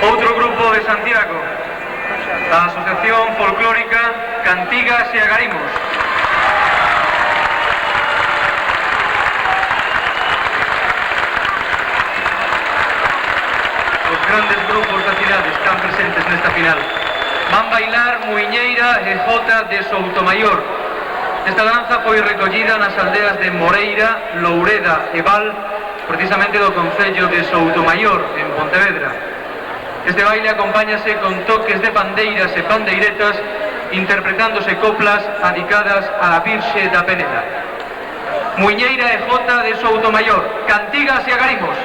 Outro grupo de Santiago, a Asociación Folclórica Cantigas e Agarimos. Os grandes grupos da cidade están presentes nesta final. Van bailar Muiñeira e Jota de Soutomaior. Esta danza foi recollida nas aldeas de Moreira, Loureda e Val, precisamente do concello de Soutomaior, en Pontevedra. Este baile acompáñase con toques de pandeiras e pandeiretas, interpretándose coplas adicadas a la Virxe da Peneda. Muiñeira e Jota de Soutomaior, Cantigas e Agarimos.